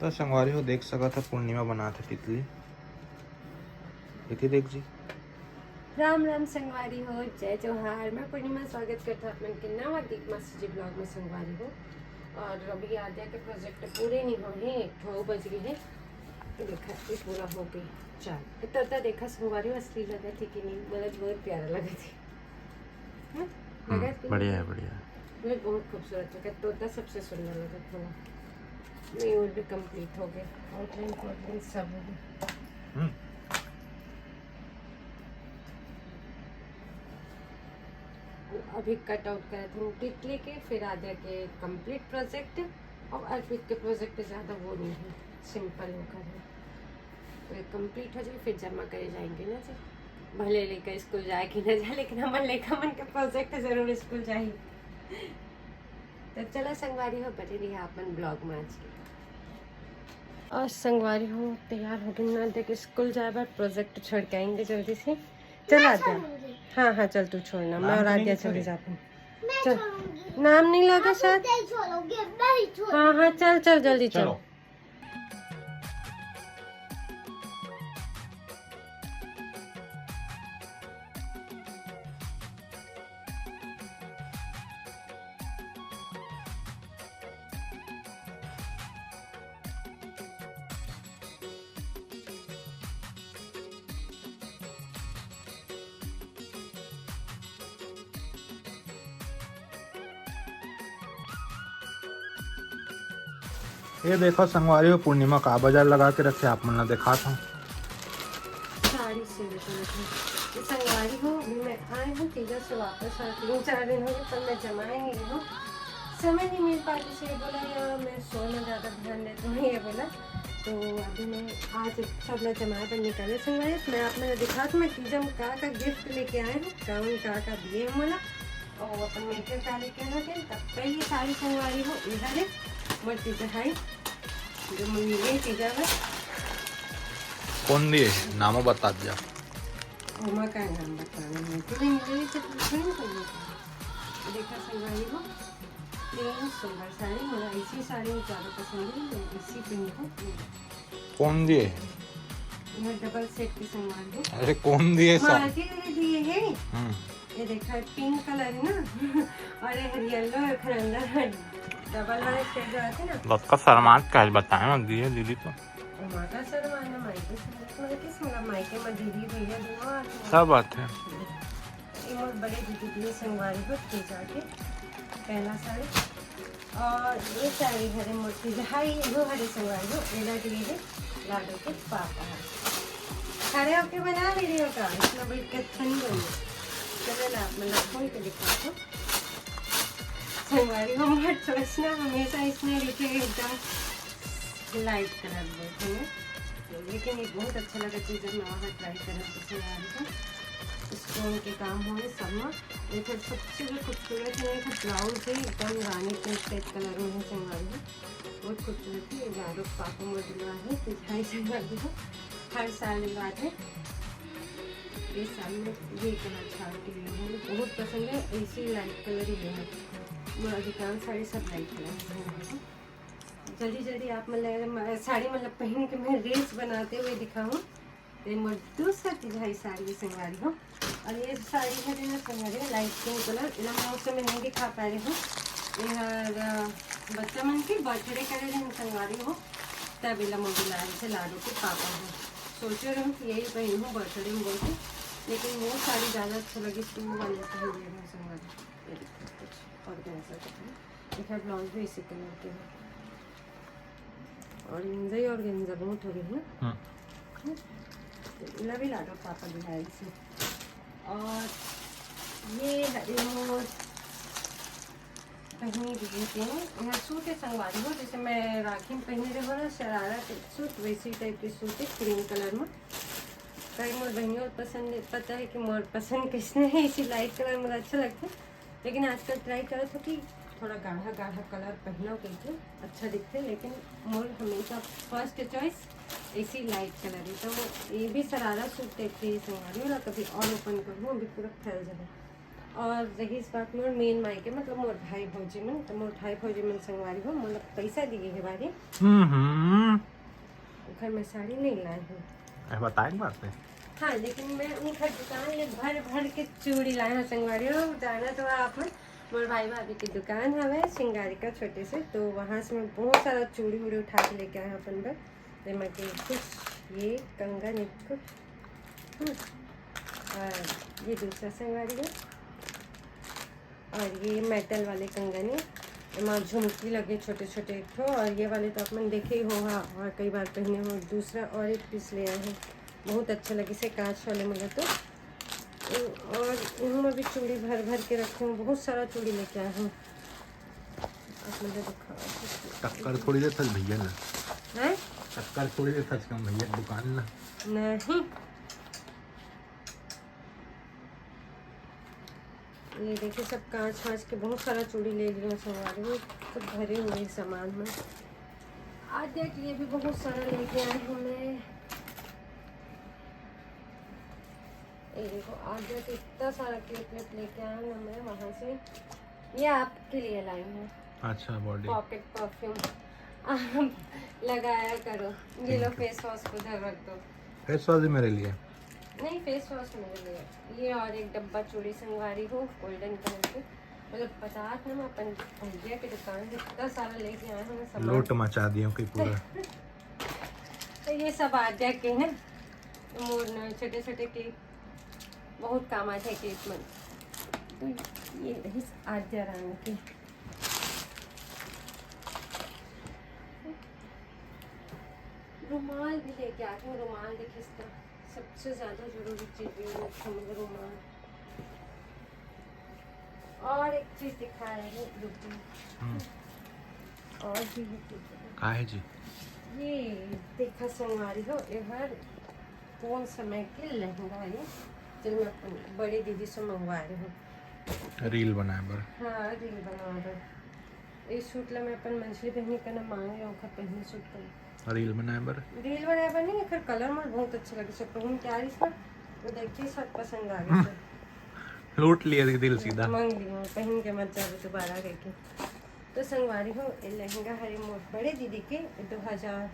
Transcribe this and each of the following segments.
तो संगवारी हो देख सका था पूर्णिमा बना था तितली देखी देख जी। राम राम संगवारी हो, जय जोहार। मैं पूर्णिमा स्वागत करता हूँ अपने के नवा दीप मास्टर जी ब्लॉग में संगवारी हो। और अभी आद्या के प्रोजेक्ट पूरे नहीं हो रहे, 1 बज गए हैं। देखा ये पूरा हो गई। चल तोता देखा संगवारी हो, असली लगा थी कि नहीं? बहुत प्यारा लगा थी। लगा थी बढ़िया है बढ़िया है। मुझे बहुत खूबसूरत लगा। तोता सबसे सुंदर लगा थोड़ा। नहीं और भी कंप्लीट हो गए, आउटलाइन सब हो गए। अभी कट आउट करे थे तितली के, फिर आद्या के कंप्लीट प्रोजेक्ट। और अर्पित के प्रोजेक्ट ज़्यादा वो नहीं है, सिंपल होकर है। तो कंप्लीट हो जाए फिर जमा करे जाएंगे ना जी। भले लेकर स्कूल जाए कि ना जाए, लेकिन हमारे लेखा मन का प्रोजेक्ट जरूर स्कूल जाए। तो चलो संगवारी हो, बने रही अपन ब्लॉग में आज की। और संगवारी हो तैयार हो गई ना, देख स्कूल जाए बाद प्रोजेक्ट छोड़ के आएंगे जल्दी से। चल आद्या, हाँ चल तू छोड़ना, मैं और आद्या चले जाते हैं। चल नाम नहीं लगा सर। हाँ चल जल्दी चल। ये देखो संगवारी हो पूर्णिमा का बाजार लगा के रखे, आप मन देखा था साड़ी से संगवारी हो। अभी मैं आए हूँ तीजा से वापस, 3-4 दिन हो गए, पर मैं जमाए नहीं हूँ, समय नहीं मिल पाती से। बोला यार मैं सोने ज़्यादा ध्यान देती हूँ, ये बोला। तो अभी मैं आज सब मैं जमाए पर निकले संगवारी। मैं आप मैंने दिखा था, मैं तीजा में का गिफ्ट लेके आए हूँ, गाउन का दिए बोला। और अपन मेकअप का लेके आना थे, तब पहली साड़ी संगवारी हो इधर है मोर तीजा है जो मिले तीजा में। कौन दिए नाम बता दिया। उमा का नाम बताना है कि नहीं मिले तो पूछना करना। देखा संगवारी हो, प्लेन सिल्वर साड़ी, मुझे ऐसी साड़ी ज़्यादा पसंद है, मैं इसी पहनी हूँ। कौन दिए? यह डबल सेट की संगवारी हो। अरे कौन दिए सब? मार्केट में दिए है। ये देखा पिंक कलर है ना, और ये येलो है, फिर अंदर डबल वाले सेट जो आते हैं ना। का सरमात का बताए मत दिए दीदी तो माता सर माना मायके से किस मतलब मायके में दीदी भैया दोनों आते हैं। सब बात है। ये और बड़े दीदी के लिए संगवारी हो के जाके पहला साड़ी। और ये साड़ी हरे मोटी जहाई वो हरे संगवारी हो, एला के लिए लाडो के पापा है। खड़े होके बना वीडियो का, इतना बड़ी अच्छा नहीं बनी। चलो ना मतलब खोल के दिखा दो संगवारी हो। मत सोचना हमेशा इसमें लिखे एकदम लाइट कलर बोलते हैं, तो लेकिन ये बहुत अच्छा लगा चीज़ जब मैं वहाँ ट्राई करा तो संगवारी हो। स्टोन के काम हुए सब में। ये फिर सबसे जो खूबसूरत है कि ब्लाउज है एकदम रानी पिंक टाइप कलर में है संगवारी हो, बहुत खूबसूरत है। लाडो पापा मॉडल है, दिखाई संगवारी हो हर साल बात है। ये साल में ये कलर छाड़ के लिए मुझे बहुत पसंद है, ऐसी लाइट कलर ही है। मैं अधिकांश साड़ी सब लाइट कलर है। जल्दी आप मतलब साड़ी मतलब पहन के मैं रील्स बनाते हुए दिखाऊँ। तो दूसरा तिहाई साड़ी संगवारी हो। और ये साड़ी है ना संगवारी लाइट पिंक कलर, मैं उस समय नहीं दिखा पा रही हूँ। यह बच्चा मन की बर्थडे करे हैं संगवारी हो, तब इला मोदी लाए से लाडो के पापा हो। सोचे रहे कि यही पहनी हूँ बर्थडे में बोल के, लेकिन वो साड़ी ज़्यादा अच्छा लगी तो वो वाले पहन ले रहे हैं संगवारी। कुछ और कैसा देखा, ब्लाउज भी इसी कलर के है। और गेंजा और गेंजा बहुत हो गई है ना, इला भी लाडो पापा दिखाए इसे। और ये रिमोट पहनी दिखते हैं, यहाँ सूट है संगवारी हो, जैसे मैं राखी में पहने रहे हो ना शरारा सूट, वैसी टाइप की सूट है क्रीम कलर में। कई मोर बहनी और पसंद, पता है कि मोर पसंद किसने है, इसी लाइट कलर मुझे अच्छा लगता है। लेकिन आजकल ट्राई करो तो कि थोड़ा गाढ़ा कलर पहनो करके अच्छा दिखते, लेकिन मोर हमेशा फर्स्ट चॉइस ऐसी लाइट कलर है। तो ये भी शरारा सूट टाइप की संगवारी हो, कभी और ओपन करूँ अभी पूरा फैल जाए। और रही इस बात मोर मेन मायके मतलब मोर भाई भौजी मन, तो मोर भाई भौजी मन संगवारी हो मतलब पैसा दिए है बारी घर में साड़ी नहीं लाए हूँ बताएं बात है। हाँ, लेकिन मैं उनका दुकान ले भर भर के चूड़ी लाए हैं संगवारी हो। जाना तो आप मोर भाई भाभी की दुकान है सिंगारी का छोटे से, तो वहाँ से मैं बहुत सारा चूड़ी वूड़ी उठा के लेके आया अपन पर। जमा के कुछ ये कंगन एक और ये दूसरा संगवारी है, और ये मेटल वाले कंगन है, एमा झुमकी लगे छोटे छोटे एक ठो, और ये वाले तो अपन देखे ही हो हाँ, और कई बार पहने हो। दूसरा और एक पीस ले आए हैं, बहुत अच्छा लगे से कांच वाले मुझे तो। और इनमें भी चूड़ी भर भर के रखे हूँ, बहुत सारा चूड़ी लेके आया हूँ। आप मुझे दिखाओ। टक्कर थोड़ी देर तक भैया ना हैं? टक्कर थोड़ी देर तक कम भैया दुकान ना नहीं, ये देखिए सब कांच वाँच के बहुत सारा चूड़ी ले लिया सवारी में, सब भरे हुए सामान में। आद्या के लिए भी बहुत सारा लेके आए हूँ मैं। ये देखो आद्या के इतना सारा क्लिप लेके आए हूँ मैं वहाँ से। ये आपके लिए लाई हूँ। अच्छा बॉडी पॉकेट परफ्यूम आप लगाया करो। ये लो फेस वॉश को उधर रख दो। फेस वॉश मेरे लिए नहीं, फेस वॉश मेरे लिए। ये और एक डब्बा चूड़ी संगवारी हो गोल्डन कलर के, मतलब पचास ना मैं अपन भैया की दुकान से इतना सारा लेके आए हैं सामान। लोट मचा दियो कि पूरा तो ये सब आद्या के हैं, मोर छोटे छोटे क्लिप बहुत काम आते हैं क्लिप में। तो ये रही आद्या रानी की। रुमाल भी लेके आती हूँ। रुमाल देखिए इसका सबसे ज्यादा जरूरी चीज है मुझे रुमाल। और एक चीज दिखा रहे हैं और भी का है जी। ये देखा संगवारी हो हर कौन समय के लहंगा है जो मैं अपनी बड़ी दीदी से मंगवा रही हूँ। रील बनाए बर। हाँ रील बनवा बर। इस सूट ला मैं अपन मंछली पहनी करना मांग रहा हूँ पहनी सूट कर रील बनाए बर। रील बनाए बर नहीं, फिर कलर मुझे बहुत अच्छा लगे सब पहन के आ रही पर वो देखती सब पसंद आ गई। लूट लिया दिल सीधा मांग ली हूँ पहन के मत जाओ दोबारा करके। तो संगवारी हो लहंगा हरी मोट बड़े दीदी के 2014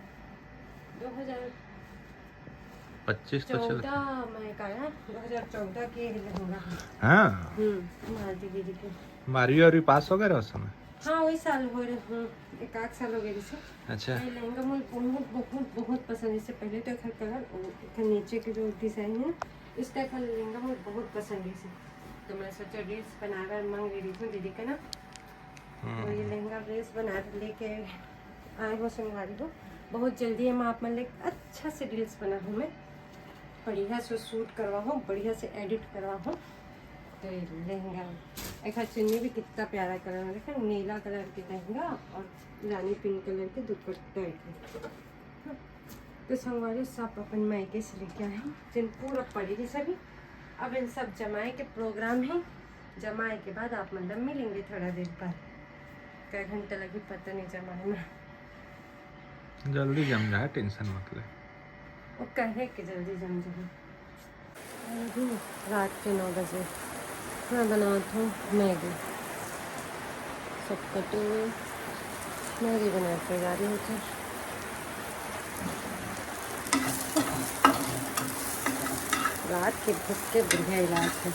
में का है 2014 के लहंगा। हाँ मालती दीदी के 12वीं और पास हो गए उस समय। हाँ वही साल हो रहे हूँ, एक आध साल हो गए जैसे। अच्छा ये लहंगा मुझे बहुत बहुत बहुत पसंद। इससे पहले तो एक कलर नीचे के जो डिजाइन है इस टाइप का लहंगा मुझे बहुत पसंद है। इसे तो मैं सोचा रील्स बनाकर मांग रही थी दीदी का ना, तो ये लहंगा ड्रेस बना लेके आए हो संगवारी हो। बहुत जल्दी हम आप मतलब अच्छा से रील्स बना हूँ मैं, बढ़िया से शूट करवा हो, बढ़िया से एडिट करवा हो। तो ये लहंगा एक चुन्नी भी कितना प्यारा कलर है, देखा नीला कलर के लहंगा और रानी पिंक कलर के दुपट्टा के। तो संगवारी सब अपन मायके से लेके आए हैं जिन पूरा पड़ेगी सभी। अब इन सब जमाए के प्रोग्राम है, जमाए के बाद आप मतलब मिलेंगे थोड़ा देर बाद। क्या घंटा लगी पता नहीं जमाए में। जल्दी जम जाए टेंशन मत ले। वो कहे कि जल्दी जम जाए। अभी रात के 9 बजे मैं बनाता हूँ मैगी। सब कटे हुए मैगी बनाते जा रही होती। रात के भूख के बढ़िया इलाज है।